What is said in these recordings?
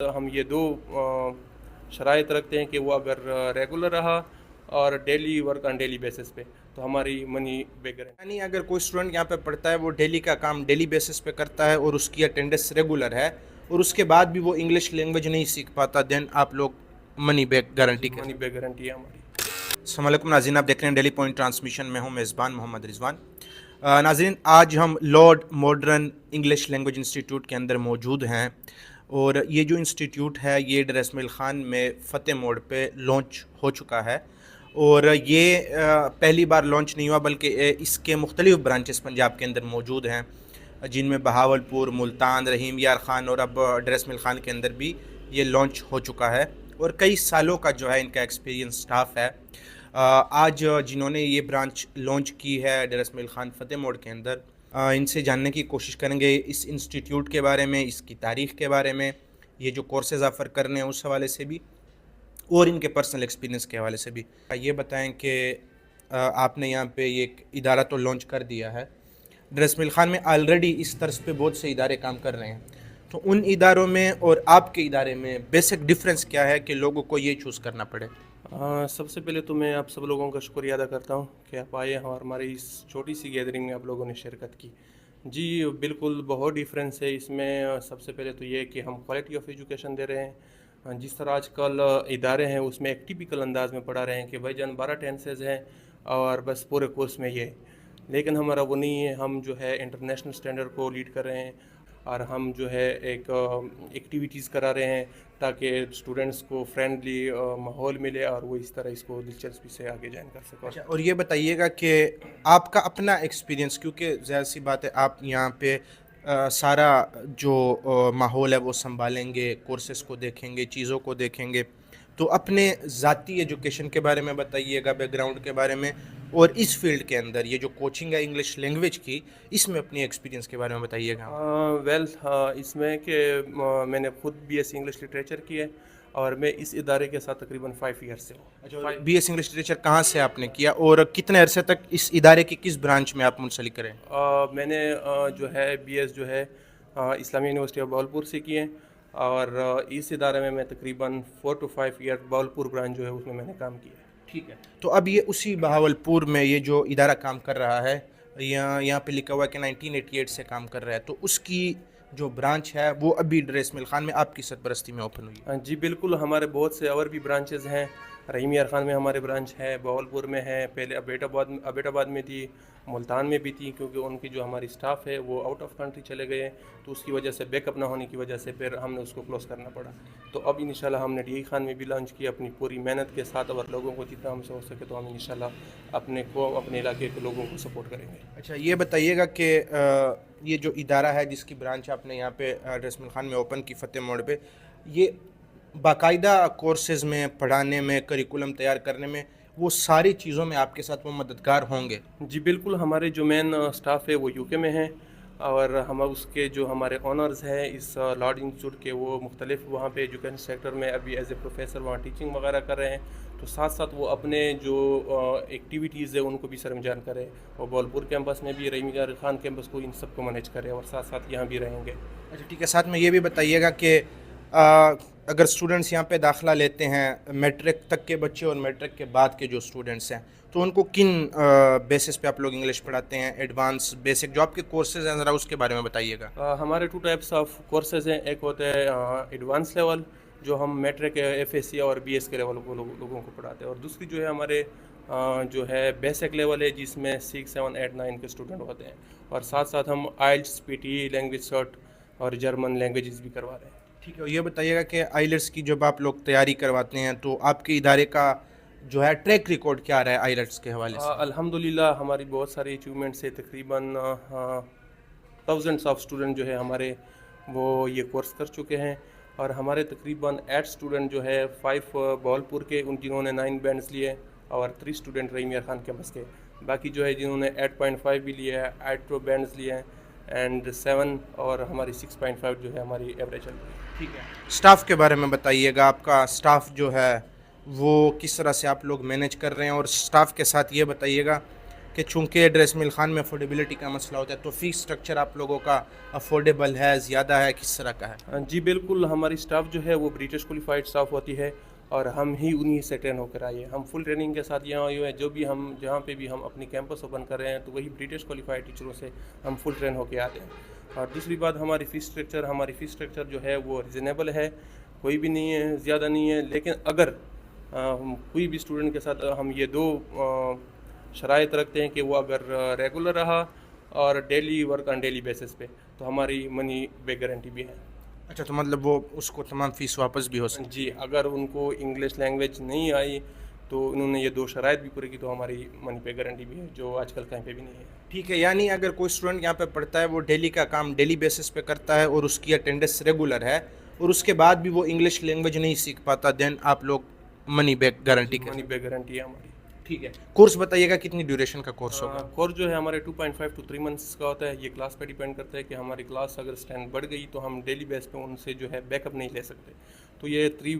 ہم یہ دو شرائط رکھتے ہیں کہ وہ اگر ریگولر رہا اور daily work on daily basis پہ تو ہماری منی بیک گارنٹی. یعنی اگر کوئی اسٹوڈنٹ یہاں پہ پڑھتا ہے وہ ڈیلی کا کام ڈیلی بیسس پہ کرتا ہے اور اس کی اٹینڈنس ریگولر ہے اور اس کے بعد بھی وہ انگلش لینگویج نہیں سیکھ پاتا، دین آپ لوگ money back guarantee money back guarantee ہے ہماری. السلام علیکم ناظرین، آپ دیکھ رہے ہیں ڈیلی پوائنٹ ٹرانسمیشن میں ہوں میزبان محمد رضوان. ناظرین، آج ہم lord modern English language institute کے اندر موجود ہیں اور یہ جو انسٹیٹیوٹ ہے یہ ڈریس مل خان میں فتح موڑ پہ لانچ ہو چکا ہے اور یہ پہلی بار لانچ نہیں ہوا بلکہ اس کے مختلف برانچز پنجاب کے اندر موجود ہیں، جن میں بہاولپور، ملتان، رحیم یار خان اور اب ڈریس مل خان کے اندر بھی یہ لانچ ہو چکا ہے اور کئی سالوں کا جو ہے ان کا ایکسپیرینس سٹاف ہے. آج جنہوں نے یہ برانچ لانچ کی ہے ڈریس مل خان فتح موڑ کے اندر، ان سے جاننے کی کوشش کریں گے اس انسٹیٹیوٹ کے بارے میں، اس کی تاریخ کے بارے میں، یہ جو کورسز آفر کرنے ہیں اس حوالے سے بھی اور ان کے پرسنل ایکسپیرینس کے حوالے سے بھی. یہ بتائیں کہ آپ نے یہاں پہ یہ ایک ادارہ تو لانچ کر دیا ہے، ڈریس مل خان میں آلریڈی اس طرز پہ بہت سے ادارے کام کر رہے ہیں، تو ان اداروں میں اور آپ کے ادارے میں بیسک ڈفرینس کیا ہے کہ لوگوں کو یہ چوز کرنا پڑے؟ سب سے پہلے تو میں آپ سب لوگوں کا شکریہ ادا کرتا ہوں کہ آپ آئے اور ہماری اس چھوٹی سی گیدرنگ میں آپ لوگوں نے شرکت کی. جی بالکل بہت ڈیفرنس ہے اس میں. سب سے پہلے تو یہ کہ ہم کوالٹی آف ایجوکیشن دے رہے ہیں. جس طرح آج کل ادارے ہیں اس میں ایک ٹیپیکل انداز میں پڑھا رہے ہیں کہ بھائی جان 12 ٹینسز ہیں اور بس پورے کورس میں یہ، لیکن ہمارا وہ نہیں ہے. ہم جو ہے انٹرنیشنل اسٹینڈرڈ کو لیڈ کر رہے ہیں اور ہم جو ہے ایک ایکٹیویٹیز کرا رہے ہیں تاکہ اسٹوڈنٹس کو فرینڈلی ماحول ملے اور وہ اس طرح اس کو دلچسپی سے آگے جوائن کر سکیں. اور یہ بتائیے گا کہ آپ کا اپنا ایکسپیرینس، کیونکہ ظاہر سی بات ہے آپ یہاں پہ سارا جو ماحول ہے وہ سنبھالیں گے، کورسز کو دیکھیں گے، چیزوں کو دیکھیں گے، تو اپنے ذاتی ایجوکیشن کے بارے میں بتائیے گا، بیک گراؤنڈ کے بارے میں، اور اس فیلڈ کے اندر یہ جو کوچنگ ہے انگلش لینگویج کی، اس میں اپنی ایکسپیرینس کے بارے میں بتائیے گا. اس میں کہ میں نے خود B S C English literature کی ہے اور میں اس ادارے کے ساتھ تقریباً 5 ایئر سے ہوں. بی ایس انگلش لٹریچر کہاں سے آپ نے کیا اور کتنے عرصے تک اس ادارے کی کس برانچ میں آپ منسلک رہے؟ میں نے جو ہے بی ایس جو ہے اسلامیہ یونیورسٹی آف بہاولپور سے کی ہے اور اس ادارے میں تقریباً 4 to 5 ایئر بہاولپور برانچ جو ہے اس میں نے کام کیا ہے. ٹھیک ہے، تو اب یہ اسی بہاولپور میں یہ جو ادارہ کام کر رہا ہے، یہاں پہ لکھا ہوا ہے کہ 1988 سے کام کر رہا ہے، تو اس کی جو برانچ ہے وہ ابھی ڈریس مل خان میں آپ کی سرپرستی میں اوپن ہوئی ہے؟ جی بالکل، ہمارے بہت سے اور بھی برانچز ہیں. رحیم یار خان میں ہمارے برانچ ہے، بہاولپور میں ہے، پہلے ابیٹ آباد میں تھی، ملتان میں بھی تھی، کیونکہ ان کی جو ہماری اسٹاف ہے وہ آؤٹ آف کنٹری چلے گئے تو اس کی وجہ سے بیک اپ نہ ہونے کی وجہ سے پھر ہم نے اس کو کلوز کرنا پڑا. تو اب انشاءاللہ ہم نے ڈی خان میں بھی لانچ کیا اپنی پوری محنت کے ساتھ، اور لوگوں کو جتنا ہم سے ہو سکے تو ہم انشاءاللہ اپنے علاقے کے لوگوں کو سپورٹ کریں گے. اچھا، یہ بتائیے گا کہ یہ جو ادارہ ہے جس کی برانچ آپ نے یہاں پہ ڈریس مل خان میں اوپن کی فتح موڑ پہ، یہ باقاعدہ کورسز میں پڑھانے میں، کریکولم تیار کرنے میں، وہ ساری چیزوں میں آپ کے ساتھ وہ مددگار ہوں گے؟ جی بالکل، ہمارے جو مین اسٹاف ہے وہ یو کے میں ہیں اور ہم اس کے جو ہمارے آنرز ہیں اس لارڈ انسٹیٹیوٹ کے، وہ مختلف وہاں پہ ایجوکیشن سیکٹر میں ابھی ایز اے پروفیسر وہاں ٹیچنگ وغیرہ کر رہے ہیں. تو ساتھ ساتھ وہ اپنے جو ایکٹیویٹیز ہے ان کو بھی سر انجام کرے، اور بہاولپور کیمپس میں بھی، رحیم یار خان کیمپس کو، ان سب کو مینیج کرے اور ساتھ ساتھ یہاں بھی رہیں گے. اچھا ٹھیک ہے، ساتھ میں یہ بھی بتائیے گا کہ اگر اسٹوڈنٹس یہاں پہ داخلہ لیتے ہیں، میٹرک تک کے بچے اور میٹرک کے بعد کے جو اسٹوڈنٹس ہیں، تو ان کو کن بیسس پہ آپ لوگ انگلش پڑھاتے ہیں؟ ایڈوانس، بیسک، جو آپ کے کورسز ہیں ذرا اس کے بارے میں بتائیے گا. ہمارے 2 ٹائپس آف کورسز ہیں. ایک ہوتا ہے ایڈوانس لیول، جو ہم میٹرک، ایف ایس سی اور بی ایس کے لیول کو لوگوں کو پڑھاتے ہیں، اور دوسری جو ہے ہمارے جو ہے بیسک لیول ہے جس میں 6, 7, 8, 9 کے اسٹوڈنٹ ہوتے ہیں، اور ساتھ ساتھ ہم آئلٹس، پی ٹی، لینگویج سرٹ اور جرمن لینگویجز بھی کروا رہے ہیں. ٹھیک ہے، اور یہ بتائیے گا کہ آئلٹس کی جب آپ لوگ تیاری کرواتے ہیں تو آپ کے ادارے کا جو ہے ٹریک ریکارڈ کیا رہا ہے آئلٹس کے حوالے سے؟ الحمدللہ ہماری بہت ساری اچیومنٹس ہے. تقریباً تھاؤزنڈس آف اسٹوڈنٹ جو ہے ہمارے وہ یہ کورس کر چکے ہیں، اور ہمارے تقریباً 8 اسٹوڈنٹ جو ہے 5 بہاولپور کے، ان جنہوں نے 9 بینڈس لیے، اور 3 اسٹوڈنٹ رحیم یار خان کیمپس کے. باقی جو ہے جنہوں نے 8.5 بھی لیے ہے، 8 بینڈس لیے ہیں، اینڈ 7 اور ہماری 6.5 جو ہے ہماری ایوریج چل رہی ہے. ٹھیک ہے، اسٹاف کے بارے میں بتائیے گا، آپ کا اسٹاف جو ہے وہ کس طرح سے آپ لوگ مینیج کر رہے ہیں، اور اسٹاف کے ساتھ یہ بتائیے گا کہ چونکہ ڈریس مل خان میں افورڈیبلٹی کا مسئلہ ہوتا ہے تو فیس اسٹرکچر آپ لوگوں کا افورڈیبل ہے, زیادہ ہے, کس طرح کا ہے؟ جی بالکل, ہماری اسٹاف جو ہے وہ برٹش کوالیفائڈ اسٹاف ہوتی ہے اور ہم ہی انہی سے ٹرین ہو کر آئے ہیں. ہم فل ٹریننگ کے ساتھ یہاں آئے ہوئے ہیں. جو بھی ہم جہاں پہ بھی ہم اپنی کیمپس اوپن کر رہے ہیں تو وہی برٹش کوالیفائڈ ٹیچروں سے ہم فل ٹرین ہو کے آتے ہیں. اور دوسری بات, ہماری فیس اسٹرکچر جو ہے وہ ریزنیبل ہے, کوئی بھی نہیں ہے, زیادہ نہیں ہے. لیکن اگر کوئی بھی اسٹوڈنٹ کے ساتھ ہم یہ دو شرائط رکھتے ہیں کہ وہ اگر ریگولر رہا اور daily work on daily basis پہ, تو ہماری منی بیک گارنٹی بھی ہے. اچھا, تو مطلب وہ اس کو تمام فیس واپس بھی ہو سکتی جی, اگر ان کو انگلش لینگویج نہیں آئی تو انہوں نے یہ دو شرائط بھی پوری کی تو ہماری منی پہ گارنٹی بھی ہے, جو آج کل کہیں پہ بھی نہیں ہے. ٹھیک ہے, یعنی اگر کوئی اسٹوڈنٹ یہاں پہ پڑھتا ہے, وہ ڈیلی کا کام ڈیلی بیسس پہ کرتا ہے اور اس کی اٹینڈنس ریگولر ہے, اور اس کے بعد بھی وہ انگلش لینگویج نہیں سیکھ پاتا, دین آپ لوگ money back guarantee money back guarantee ہے ہماری. ٹھیک ہے. کورس بتائیے گا کتنی ڈیوریشن کا کورس ہوگا؟ کورس جو ہے ہمارے 2.5 to 3 months کا ہوتا ہے. یہ کلاس پہ ڈیپینڈ کرتا ہے کہ ہماری کلاس اگر اسٹینڈ بڑھ گئی تو ہم ڈیلی بیس پہ ان سے جو ہے بیک اپ نہیں لے سکتے, تو یہ 3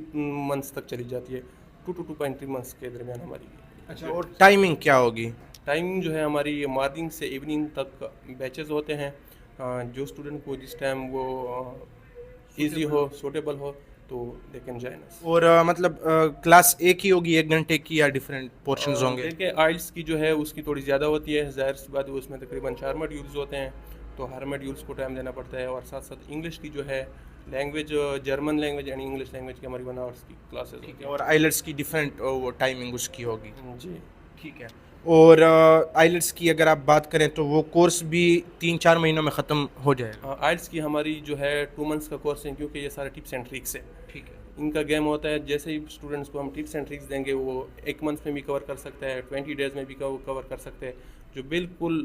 months تک چلی جاتی ہے. 2 to 2.3 months کے درمیان ہماری. اچھا, اور ٹائمنگ کیا ہوگی؟ ٹائمنگ جو ہے ہماری مارننگ سے ایوننگ تک بیچز ہوتے ہیں. جو اسٹوڈنٹ کو جس ٹائم وہ ایزی ہو, سوٹیبل ہو, تو دے کین جوائن اس. اور مطلب کلاس ایک ہی ہوگی 1 گھنٹے کی, یا ڈفرینٹ پورشنز ہوں گے؟ دیکھیں, آئلس کی جو ہے اس کی تھوڑی زیادہ ہوتی ہے, ظاہر سی بات ہے, اس میں تقریباً 4 ماڈیولز ہوتے ہیں, تو ہر ماڈیولز کو ٹائم دینا پڑتا ہے. اور ساتھ ساتھ انگلش کی جو ہے language, German language and English language کی ہماری 1 hours کی کلاسز ہوتی ہیں. اور آئلٹس کی ڈفرینٹ ٹائمنگ اس کی ہوگی؟ جی ٹھیک ہے. اور آئلٹس کی اگر آپ بات کریں تو وہ کورس بھی 3-4 مہینوں میں ختم ہو جائے گا؟ آئلس کی ہماری جو ہے 2 months کا کورس ہے, کیونکہ یہ سارے ٹپس اینڈ ٹرکس ہے. ٹھیک ہے. ان کا گیم ہوتا ہے, جیسے ہی اسٹوڈنٹس کو ہم ٹپس اینڈ ٹرکس دیں گے وہ 1 month میں بھی کور کر سکتا ہے, 20 days میں بھی کور کر سکتے ہیں. جو بالکل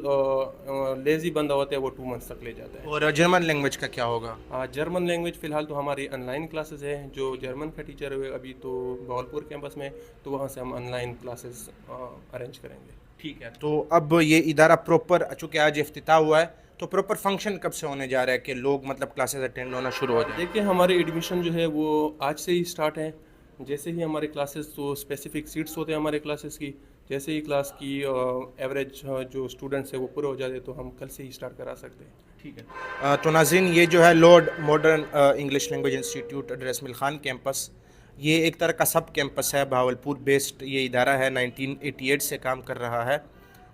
لیزی بندہ ہوتا ہے وہ 2 months تک لے جاتا ہے. اور جرمن لینگویج کا کیا ہوگا؟ جرمن لینگویج فی الحال تو ہماری آن لائن کلاسز ہیں. جو جرمن کا ٹیچر ہوئے ابھی تو بھاولپور کیمپس میں, تو وہاں سے ہم آن لائن کلاسز ارینج کریں گے. ٹھیک ہے. تو اب یہ ادارہ پراپر, چونکہ آج افتتاح ہوا ہے, تو پراپر فنکشن کب سے ہونے جا رہا ہے کہ لوگ مطلب کلاسز اٹینڈ ہونا شروع ہو جائیں؟ دیکھیں, ہمارے ایڈمیشن جو ہے وہ آج سے ہی اسٹارٹ ہیں. جیسے ہی ہمارے کلاسز, تو اسپیسیفک سیٹس ہوتے ہیں ہمارے کلاسز کی, جیسے ہی کلاس کی ایوریج جو اسٹوڈنٹس ہیں وہ پورے ہو جاتے تو ہم کل سے ہی اسٹارٹ کرا سکتے ہیں. ٹھیک ہے. تو ناظرین, یہ جو ہے Lord modern English language institute dress مل خان کیمپس, یہ ایک طرح کا سب کیمپس ہے, بہاولپور بیسڈ یہ ادارہ ہے, 1988 سے کام کر رہا ہے,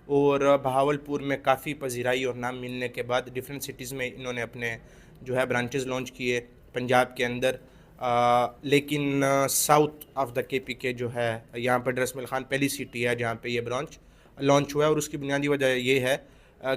اور بہاولپور میں کافی پذیرائی اور نام ملنے کے بعد ڈفرینٹ سٹیز میں انہوں نے اپنے جو ہے برانچز لانچ کیے پنجاب کے اندر, لیکن ساؤتھ آف دا کے پی کے جو ہے یہاں پر ڈریس مل خان پہلی سٹی ہے جہاں پہ یہ برانچ لانچ ہوا ہے. اور اس کی بنیادی وجہ یہ ہے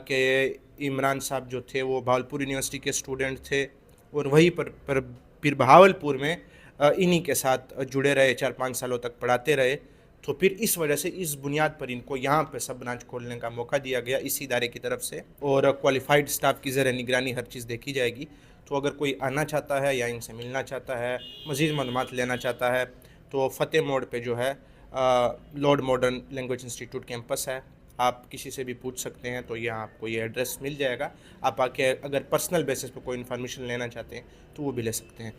کہ عمران صاحب جو تھے وہ بہاولپور یونیورسٹی کے اسٹوڈنٹ تھے, اور وہیں پر پھر بہاولپور میں انہی کے ساتھ جڑے رہے, 4-5 سالوں تک پڑھاتے رہے. تو پھر اس وجہ سے اس بنیاد پر ان کو یہاں پہ سب برانچ کھولنے کا موقع دیا گیا اس ادارے کی طرف سے, اور کوالیفائڈ سٹاف کی زیر نگرانی ہر چیز دیکھی جائے گی. تو اگر کوئی آنا چاہتا ہے یا ان سے ملنا چاہتا ہے, مزید معلومات لینا چاہتا ہے, تو فتح موڑ پہ جو ہے Lord Modern Language Institute campus ہے, آپ کسی سے بھی پوچھ سکتے ہیں, تو یہاں آپ کو یہ ایڈریس مل جائے گا. آپ آ کے اگر پرسنل بیسس پہ کوئی انفارمیشن لینا چاہتے ہیں تو وہ بھی لے سکتے ہیں.